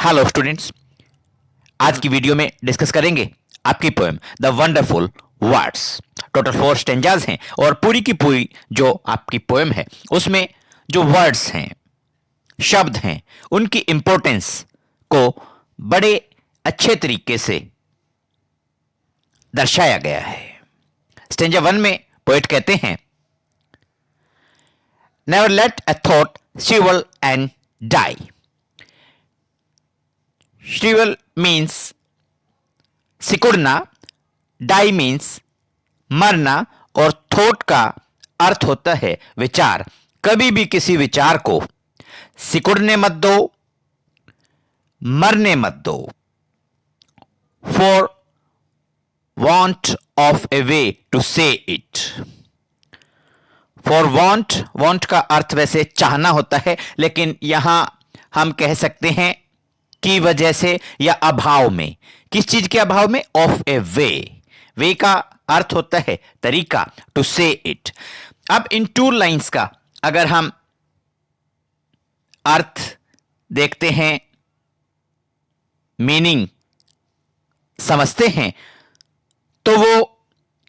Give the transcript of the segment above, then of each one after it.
Hello students, आज की video में डिस्कस करेंगे आपकी poem the wonderful words. Total 4 stanzas हैं और पूरी की पूरी जो आपकी पोएम है उसमें जो वर्ड्स हैं, शब्द हैं, उनकी इंपॉर्टेंस को बड़े अच्छे तरीके से दर्शाया गया है। स्टेंजा 1 में पोएट कहते हैं, never let a thought shrivel and die. Shrivel means सिकुड़ना, डाई मीन्स मरना और थॉट का अर्थ होता है विचार। कभी भी किसी विचार को सिकुड़ने मत दो, मरने मत दो। For want of a way to say it. For want का अर्थ वैसे चाहना होता है, लेकिन यहां हम कह सकते हैं की वजह से या अभाव में। किस चीज के अभाव में? ऑफ ए वे का अर्थ होता है तरीका, टू से इट। अब इन 2 लाइंस का अगर हम अर्थ देखते हैं, मीनिंग समझते हैं, तो वो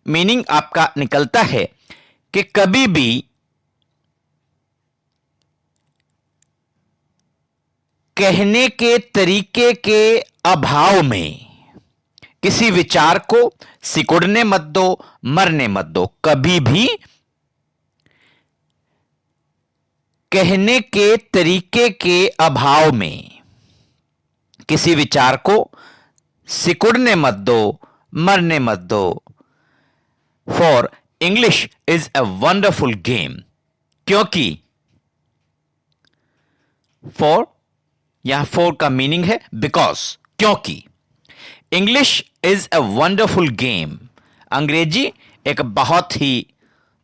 मीनिंग आपका निकलता है कि कभी भी कहने के तरीके के अभाव में किसी विचार को सिकुड़ने मत दो, मरने मत दो। कभी भी कहने के तरीके के अभाव में किसी विचार को सिकुड़ने मत दो, मरने मत दो। For English is a wonderful game. क्योंकि फॉर, यहां फॉर का मीनिंग है बिकॉज, क्योंकि English is a wonderful game. अंग्रेजी एक बहुत ही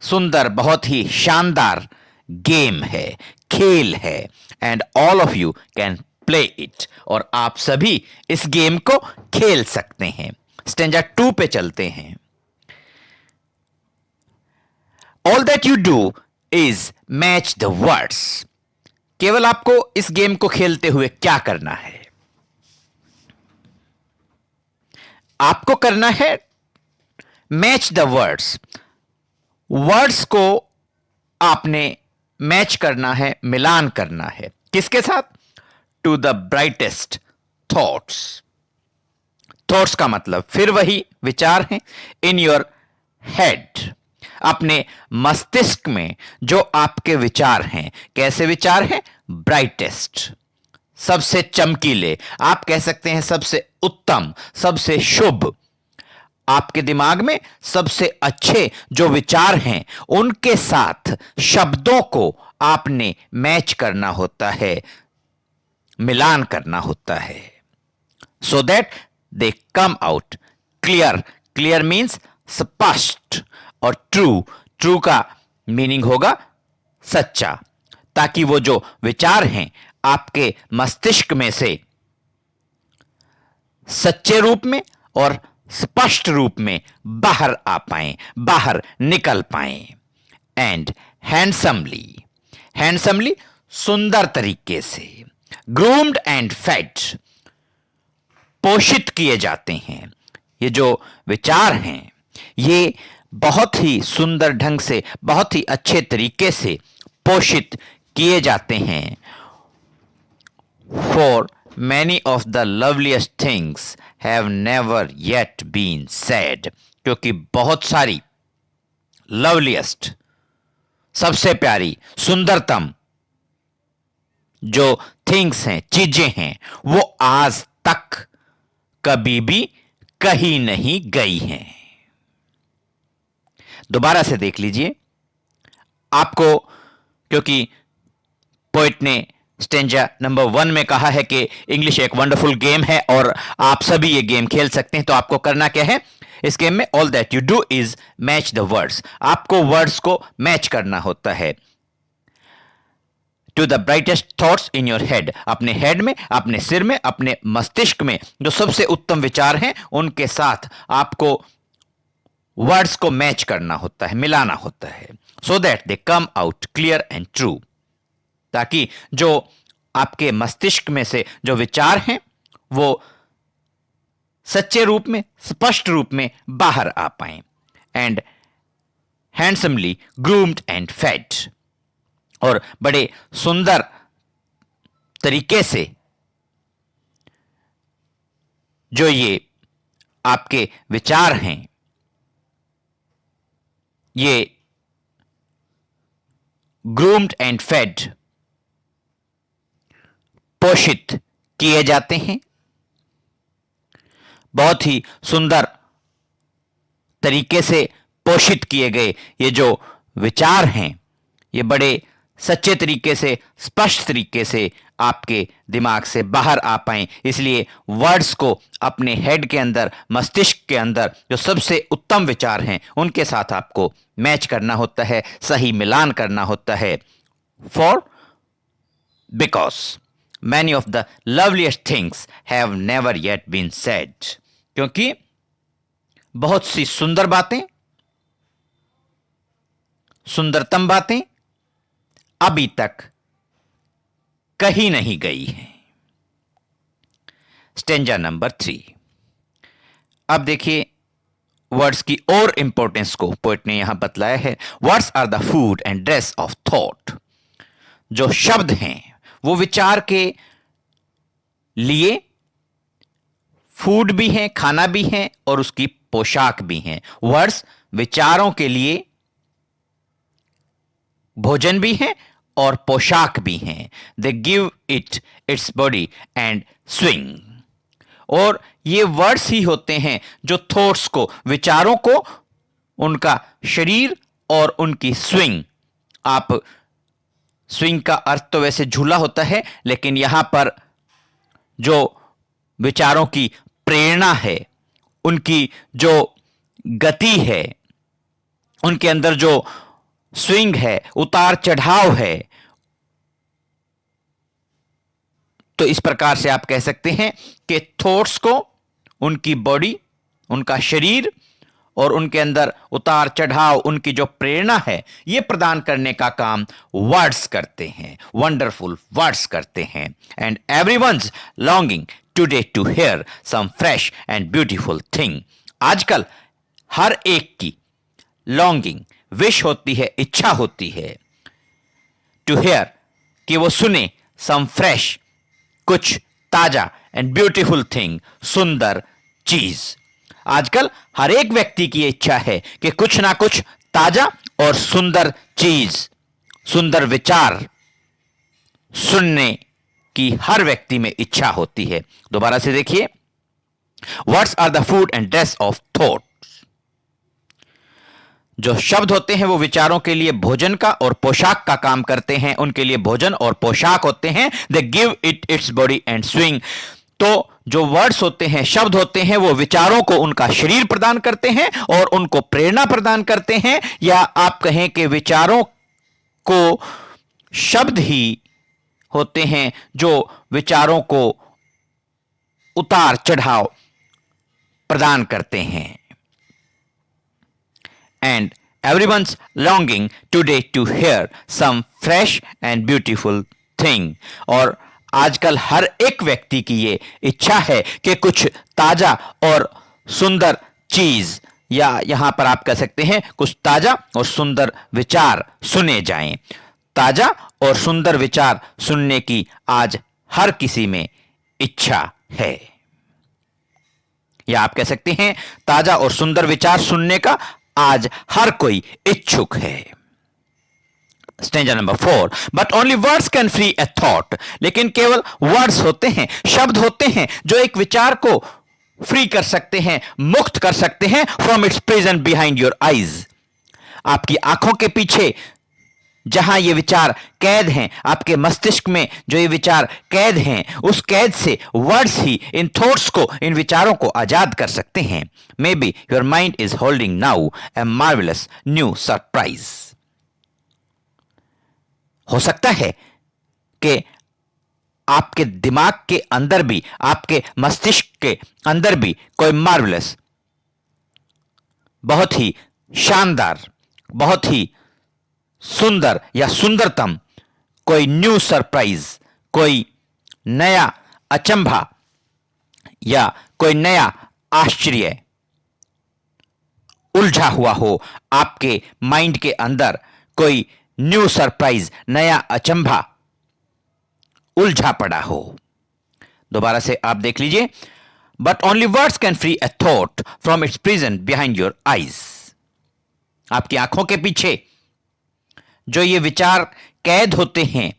सुंदर, बहुत ही शानदार गेम है, खेल है। And all of you can play it. और आप सभी इस गेम को खेल सकते हैं। स्टेंजा 2 पे चलते हैं। All that you do is match the words. केवल आपको इस गेम को खेलते हुए क्या करना है? आपको करना है मैच द वर्ड्स। वर्ड्स को आपने मैच करना है, मिलान करना है। किसके साथ? To the brightest thoughts. Thoughts का मतलब फिर वही विचार हैं। इन योर हेड, अपने मस्तिष्क में जो आपके विचार हैं। कैसे विचार हैं? ब्राइटेस्ट, सबसे चमकीले, आप कह सकते हैं सबसे उत्तम, सबसे शुभ। आपके दिमाग में सबसे अच्छे जो विचार हैं, उनके साथ शब्दों को आपने मैच करना होता है, मिलान करना होता है, so that they come out clear. Clear means स्पष्ट, और ट्रू का मीनिंग होगा सच्चा, ताकि वो जो विचार हैं आपके मस्तिष्क में से सच्चे रूप में और स्पष्ट रूप में बाहर आ पाएं, बाहर निकल पाएं। एंड हैंडसमली, हैंडसमली सुंदर तरीके से, ग्रूम्ड एंड फेड, पोषित किए जाते हैं। ये जो विचार हैं ये बहुत ही सुंदर ढंग से, बहुत ही अच्छे तरीके से पोषित किए जाते हैं। For many of the loveliest things have never yet been said. क्योंकि बहुत सारी लवलीस्ट, सबसे प्यारी, सुंदरतम जो थिंग्स हैं, चीजें हैं, वो आज तक कभी भी कही नहीं गई हैं। दोबारा से देख लीजिए आपको, क्योंकि पोएट ने स्टेंजा नंबर 1 में कहा है कि इंग्लिश एक वंडरफुल गेम है और आप सभी ये गेम खेल सकते हैं। तो आपको करना क्या है इस गेम में? All that you do is match the words. आपको वर्ड्स को मैच करना होता है to the brightest thoughts in your head. अपने हेड में, अपने सिर में, अपने मस्तिष्क में जो सबसे उत्तम विचार हैं, उनके साथ आपको वर्ड्स को मैच करना होता है, मिलाना होता है, so that they come out clear and true. ताकि जो आपके मस्तिष्क में से जो विचार हैं वो सच्चे रूप में, स्पष्ट रूप में बाहर आ पाएं। And handsomely groomed and fed, और बड़े सुंदर तरीके से जो ये आपके विचार हैं ये ग्रूम्ड एंड फेड, पोषित किए जाते हैं। बहुत ही सुंदर तरीके से पोषित किए गए ये जो विचार हैं ये बड़े सच्चे तरीके से, स्पष्ट तरीके से आपके दिमाग से बाहर आ पाएं। इसलिए वर्ड्स को अपने हेड के अंदर, मस्तिष्क के अंदर जो सबसे उत्तम विचार हैं उनके साथ आपको मैच करना होता है, सही मिलान करना होता है। For because many of the loveliest things have never yet been said, क्योंकि बहुत सी सुंदर बातें, सुंदरतम बातें अभी तक कही नहीं गई हैं। Stanza number 3। अब देखिए वर्ड्स की और इंपॉर्टेंस को पोएट ने यहां बतलाया है। Words are the food and dress of thought. जो शब्द हैं वो विचार के लिए फूड भी हैं, खाना भी हैं और उसकी पोशाक भी हैं। वर्ड्स विचारों के लिए भोजन भी हैं और पोशाक भी हैं। They give it its body and swing. और ये वर्ड्स ही होते हैं जो थॉट्स को, विचारों को, उनका शरीर और उनकी स्विंग। आप स्विंग का अर्थ तो वैसे झूला होता है, लेकिन यहां पर जो विचारों की प्रेरणा है, उनकी जो गति है, उनके अंदर जो स्विंग है, उतार चढ़ाव है, तो इस प्रकार से आप कह सकते हैं कि थॉट्स को उनकी बॉडी, उनका शरीर और उनके अंदर उतार चढ़ाव, उनकी जो प्रेरणा है, यह प्रदान करने का काम वर्ड्स करते हैं, वंडरफुल वर्ड्स करते हैं। And everyone's longing today to hear some fresh and beautiful thing. आजकल हर एक की लॉन्गिंग, विश होती है, इच्छा होती है, टू हियर, कि वो सुने, सम फ्रेश, कुछ ताजा, एंड ब्यूटीफुल थिंग, सुंदर चीज। आजकल हर एक व्यक्ति की इच्छा है कि कुछ ना कुछ ताजा और सुंदर चीज, सुंदर विचार सुनने की हर व्यक्ति में इच्छा होती है। दोबारा से देखिए, words are the food and dress of thought. जो शब्द होते हैं वो विचारों के लिए भोजन का और पोशाक का काम करते हैं, उनके लिए भोजन और पोशाक होते हैं। They give it its body and swing. तो जो वर्ड्स होते हैं, शब्द होते हैं, वो विचारों को उनका शरीर प्रदान करते हैं और उनको प्रेरणा प्रदान करते हैं, या आप कहें कि विचारों को शब्द ही होते हैं जो विचारों को उतार चढ़ाव प्रदान करते हैं। And everyone's longing today to hear some fresh and beautiful thing। और आजकल हर एक व्यक्ति की ये इच्छा है कि कुछ ताजा और सुंदर चीज, या यहां पर आप कह सकते हैं कुछ ताजा और सुंदर विचार सुने जाएं। ताजा और सुंदर विचार सुनने की आज हर किसी में इच्छा है, या आप कह सकते हैं ताजा और सुंदर विचार सुनने का आज हर कोई इच्छुक है। Stanza number 4। But only words can free A thought. लेकिन केवल वर्ड्स होते हैं, शब्द होते हैं जो एक विचार को फ्री कर सकते हैं, मुक्त कर सकते हैं from its prison behind your eyes. आपकी आंखों के पीछे जहां ये विचार कैद हैं, आपके मस्तिष्क में जो ये विचार कैद हैं, उस कैद से वर्ड्स ही इन थॉट्स को, इन विचारों को आजाद कर सकते हैं। May be your mind is holding now a marvellous new surprise. हो सकता है कि आपके दिमाग के अंदर भी, आपके मस्तिष्क के अंदर भी कोई मार्वेलस, बहुत ही शानदार, बहुत ही सुंदर या सुंदरतम कोई न्यू सरप्राइज, कोई नया अचंभा या कोई नया आश्चर्य उलझा हुआ हो, आपके माइंड के अंदर कोई न्यू सरप्राइज, नया अचंभा उलझा पड़ा हो। दोबारा से आप देख लीजिए, but only words can free a thought from its prison behind your eyes. आपकी आंखों के पीछे जो ये विचार कैद होते हैं,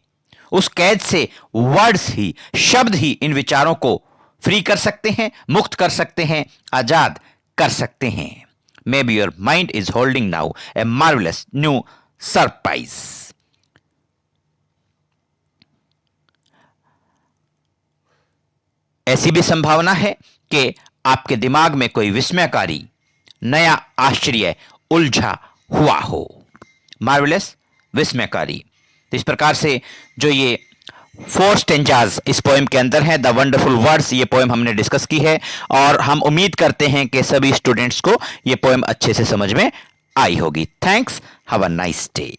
उस कैद से वर्ड्स ही, शब्द ही इन विचारों को फ्री कर सकते हैं, मुक्त कर सकते हैं, आजाद कर सकते हैं। May be your mind is holding now A marvellous new surprise. ऐसी भी संभावना है कि आपके दिमाग में कोई विस्मयकारी नया आश्चर्य उलझा हुआ हो। मार्वलस, विस्मयकारी। तो इस प्रकार से जो ये 4 स्टेंजाज इस पोएम के अंदर है, द वंडरफुल वर्ड्स, ये पोएम हमने डिस्कस की है और हम उम्मीद करते हैं कि सभी स्टूडेंट्स को ये पोएम अच्छे से समझ में आई होगी। Thanks, have a nice day.